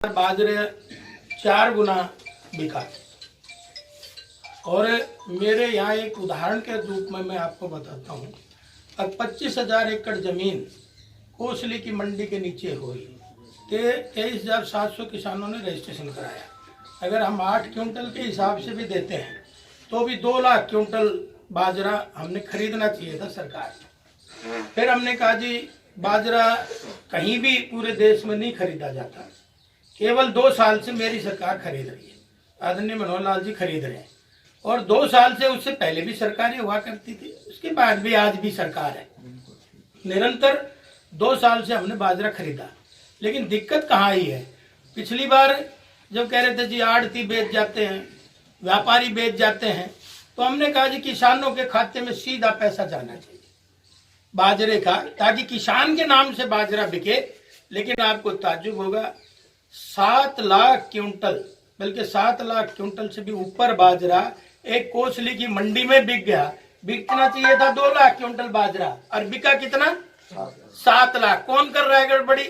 बाजरे 4 गुना बिका। और मेरे यहाँ एक उदाहरण के रूप में मैं आपको बताता हूँ। अब 25,000 एकड़ जमीन कोसली की मंडी के नीचे हुई, 23,700 किसानों ने रजिस्ट्रेशन कराया। अगर हम 8 क्विंटल के हिसाब से भी देते हैं तो भी 2 लाख क्विंटल बाजरा हमने खरीदना चाहिए था सरकार। फिर हमने कहा जी बाजरा कहीं भी पूरे देश में नहीं खरीदा जाता, केवल 2 साल से मेरी सरकार खरीद रही है, आदरणीय मनोहर लाल जी खरीद रहे हैं। और 2 साल से, उससे पहले भी सरकारें हुआ करती थी, उसके बाद भी आज भी सरकार है। निरंतर 2 साल से हमने बाजरा खरीदा। लेकिन दिक्कत कहाँ आई है? पिछली बार जब कह रहे थे जी आड़ती बेच जाते हैं, व्यापारी बेच जाते हैं, तो हमने कहा जी किसानों के खाते में सीधा पैसा जाना चाहिए बाजरे का, ताकि किसान के नाम से बाजरा बिके। लेकिन आपको ताज्जुब होगा, 7 लाख क्विंटल, बल्कि 7 लाख क्विंटल से भी ऊपर बाजरा एक कोसली की मंडी में बिक गया। बिकना चाहिए था 2 लाख क्विंटल बाजरा, और बिका कितना? 7 लाख। कौन कर रहा है गड़बड़ी?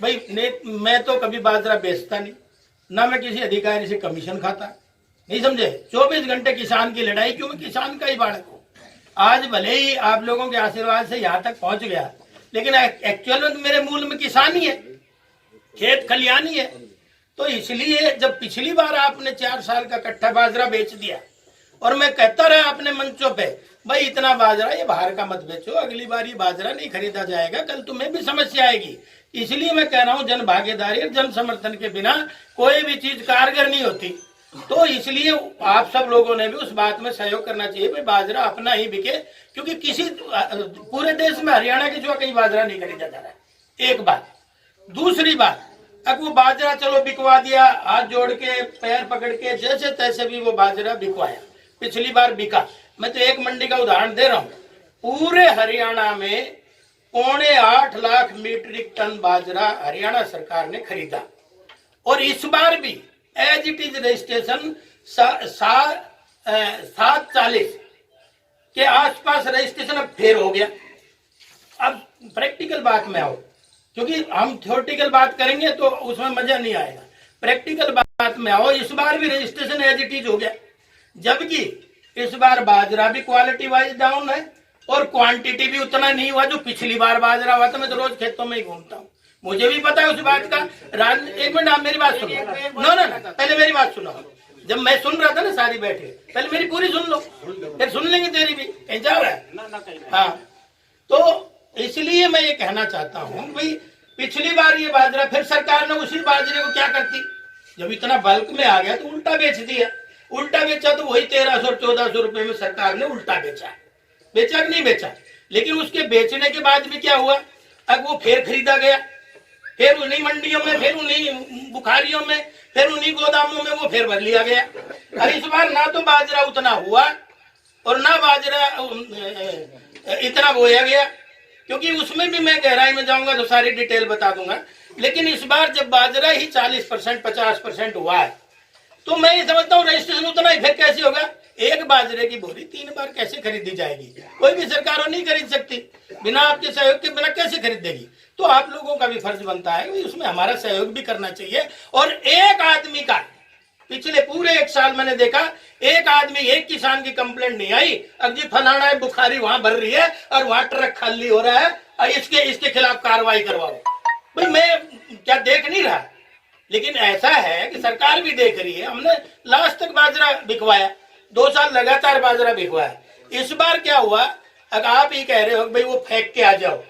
भाई मैं तो कभी बाजरा बेचता नहीं, ना मैं किसी अधिकारी से कमीशन खाता, नहीं समझे। 24 घंटे किसान की लड़ाई, क्यों? मैं किसान का ही बालक हूँ। आज भले ही आप लोगों के आशीर्वाद से यहाँ तक पहुंच गया, लेकिन एक्चुअल में मेरे मूल में किसान ही है, खेत खलियान ही है। तो इसलिए जब पिछली बार आपने 4 साल का कट्टा बाजरा बेच दिया, और मैं कहता रहा अपने मंचों पे, भाई इतना बाजरा ये बाहर का मत बेचो, अगली बार ये बाजरा नहीं खरीदा जाएगा, कल तुम्हें भी समस्या आएगी। इसलिए मैं कह रहा हूँ, जन भागीदारी और जन समर्थन के बिना कोई भी चीज कारगर नहीं होती। तो इसलिए आप सब लोगों ने भी उस बात में सहयोग करना चाहिए, भाई बाजरा अपना ही बिके, क्योंकि किसी पूरे देश में हरियाणा के जो कहीं बाजरा नहीं खरीदा जा रहा है। एक बात। दूसरी बात, अब वो बाजरा चलो बिकवा दिया, हाथ जोड़ के पैर पकड़ के जैसे तैसे भी वो बाजरा बिकवाया, पिछली बार बिका। मैं तो एक मंडी का उदाहरण दे रहा हूँ, पूरे हरियाणा में 7.25 लाख मीट्रिक टन बाजरा हरियाणा सरकार ने खरीदा। और इस बार भी एज इट इज रजिस्ट्रेशन 740 के आसपास रजिस्ट्रेशन अब फेर हो गया। अब प्रैक्टिकल बात में आओ, क्योंकि हम थ्योरेटिकल बात करेंगे तो उसमें मजा नहीं आएगा। प्रैक्टिकल बात में आओ, इस बार भी रजिस्ट्रेशन एज इट इज हो गया, जबकि इस बार बाजरा भी क्वालिटी वाइज डाउन है और क्वांटिटी भी उतना नहीं हुआ जो पिछली बार बाजरा हुआ था। मैं तो रोज खेतों में ही घूमता हूँ, मुझे भी पता है उस बात का। एक मिनट आप मेरी बात सुनो। ना, पहले मेरी बात सुनो। जब मैं सुन रहा था ना, सारी बैठे, पहले मेरी पूरी सुन लो, फिर सुन लेंगे तेरी भी। कहीं जा रहा है? हाँ, तो इसलिए मैं ये कहना चाहता हूँ, भाई पिछली बार ये बाजरा, फिर सरकार ने उसी बाजरे को क्या करती, जब इतना बल्क में आ गया तो उल्टा बेच दिया। उल्टा बेचा तो वही 1300-1400 रुपए में सरकार ने उल्टा बेचा। बेचा कि नहीं बेचा? लेकिन उसके बेचने के बाद भी क्या हुआ, अब वो फिर खरीदा गया, फिर उन्हीं मंडियों में, फिर उन्हीं बुखारियों में, फिर उन्हीं गोदामों में वो फिर भर लिया गया। और इस बार ना तो बाजरा उतना हुआ और ना बाजरा इतना बोया गया, क्योंकि उसमें भी मैं गहराई में जाऊंगा तो सारी डिटेल बता दूंगा। लेकिन इस बार जब बाजरा ही 40% 50% हुआ है, तो मैं ये समझता हूँ रजिस्ट्रेशन उतना ही फिर कैसे होगा। एक बाजरे की बोरी 3 बार कैसे खरीदी जाएगी? कोई भी सरकार नहीं खरीद सकती, बिना आपके सहयोग के बिना कैसे खरीद देगी? तो आप लोगों का भी फर्ज बनता है, उसमें हमारा सहयोग भी करना चाहिए। और एक आदमी का, पिछले पूरे 1 साल मैंने देखा, एक आदमी, एक किसान की कंप्लेंट नहीं आई, अब जी फलाना है बुखारी वहां भर रही है और वहां ट्रक खाली हो रहा है और इसके खिलाफ कार्रवाई करवाओ। भाई मैं क्या देख नहीं रहा? लेकिन ऐसा है कि सरकार भी देख रही है। हमने लास्ट तक बाजरा बिकवाया, 2 साल लगातार बाजरा बिकवाया। इस बार क्या हुआ, अगर आप ही कह रहे हो भाई वो फेंक के आ जाओ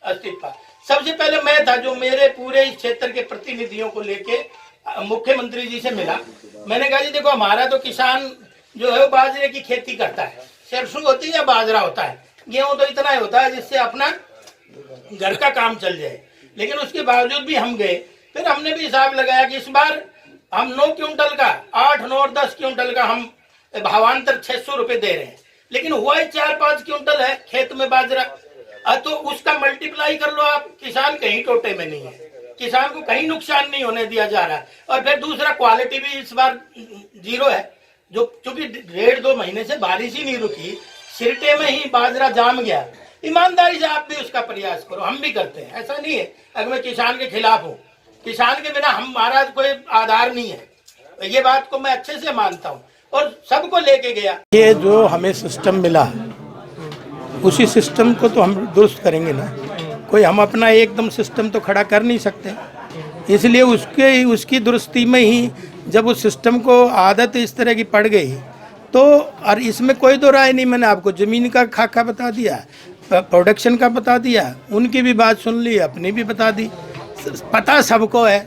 अस्तित्व, सबसे पहले मैं था जो मेरे पूरे इस क्षेत्र के प्रतिनिधियों को लेके मुख्यमंत्री जी से मिला। मैंने कहा जी देखो, हमारा तो किसान जो है वो बाजरे की खेती करता है, सरसों होती है या बाजरा होता है, गेहूं तो इतना ही होता है जिससे अपना घर का काम चल जाए। लेकिन उसके बावजूद भी हम गए, फिर हमने भी हिसाब लगाया कि इस बार हम 9 क्विंटल का, 8, 9 और 10 क्विंटल का हम भावांतर 600 रुपए दे रहे हैं, लेकिन हुआ ही 4-5 क्विंटल है खेत में बाजरा। तो उसका मल्टीप्लाई कर लो आप, किसान कहीं टोटे में नहीं है, किसान को कहीं नुकसान नहीं होने दिया जा रहा है। और फिर दूसरा, क्वालिटी भी इस बार 0 है, जो क्योंकि 1.5-2 महीने से बारिश ही नहीं रुकी, सिरटे में ही बाजरा जाम गया। ईमानदारी से आप भी उसका प्रयास करो, हम भी करते हैं, ऐसा नहीं है अगर मैं किसान के खिलाफ हूँ। किसान के बिना हमारा कोई आधार नहीं है। ये बात को मैं अच्छे से मानता हूँ और सबको लेके गया। ये जो हमें सिस्टम मिला, उसी सिस्टम को तो हम दुरुस्त करेंगे ना। कोई हम अपना एकदम सिस्टम तो खड़ा कर नहीं सकते, इसलिए उसकी दुरुस्ती में ही जब उस सिस्टम को आदत इस तरह की पड़ गई तो, और इसमें कोई दो राय नहीं, मैंने आपको ज़मीन का खाका बता दिया, प्रोडक्शन का बता दिया, उनकी भी बात सुन ली, अपनी भी बता दी। पता सबको है,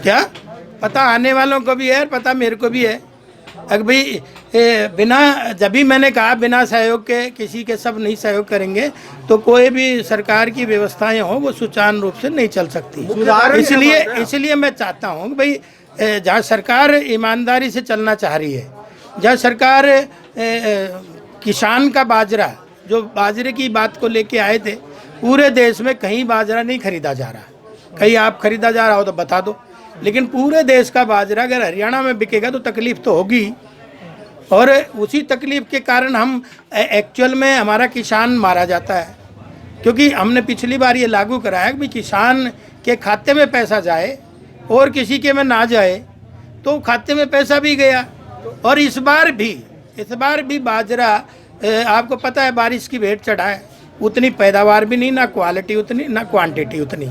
क्या पता आने वालों को भी है, पता मेरे को भी है। अगर भाई बिना, जब भी मैंने कहा बिना सहयोग के किसी के सब नहीं सहयोग करेंगे तो कोई भी सरकार की व्यवस्थाएं हो वो सुचारू रूप से नहीं चल सकती। इसलिए मैं चाहता हूँ कि भाई जहाँ सरकार ईमानदारी से चलना चाह रही है, जहाँ सरकार किसान का बाजरा, जो बाजरे की बात को लेके आए थे, पूरे देश में कहीं बाजरा नहीं खरीदा जा रहा। कहीं आप खरीदा जा रहा हो तो बता दो, लेकिन पूरे देश का बाजरा अगर हरियाणा में बिकेगा तो तकलीफ तो होगी। और उसी तकलीफ के कारण हम एक्चुअल में हमारा किसान मारा जाता है, क्योंकि हमने पिछली बार ये लागू कराया कि किसान के खाते में पैसा जाए और किसी के में ना जाए, तो खाते में पैसा भी गया। और इस बार भी बाजरा आपको पता है बारिश की भेंट चढ़ा है, उतनी पैदावार भी नहीं, ना क्वालिटी उतनी, ना क्वांटिटी उतनी।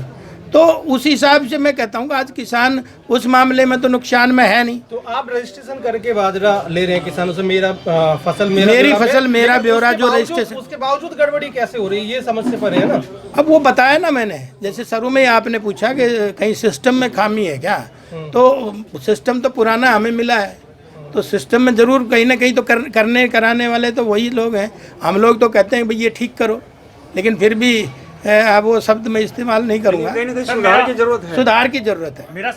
तो उस हिसाब से मैं कहता हूँ कि आज किसान उस मामले में तो नुकसान में है नहीं। तो आप रजिस्ट्रेशन करके बाजरा ले रहे हैं किसानों से, मेरी फसल मेरा ब्यौरा जो रजिस्ट्रेशन, उसके बावजूद गड़बड़ी कैसे हो रही है, ये समझ से परे है ना। अब वो बताया ना मैंने, जैसे शुरू में आपने पूछा कि कहीं सिस्टम में खामी है क्या, तो सिस्टम तो पुराना हमें मिला है, तो सिस्टम में जरूर कहीं ना कहीं तो कराने वाले तो वही लोग हैं। हम लोग तो कहते हैं भाई ये ठीक करो, लेकिन फिर भी अब वो शब्द मैं इस्तेमाल नहीं करूँगा। सुधार की जरूरत है। सुधार की जरूरत है।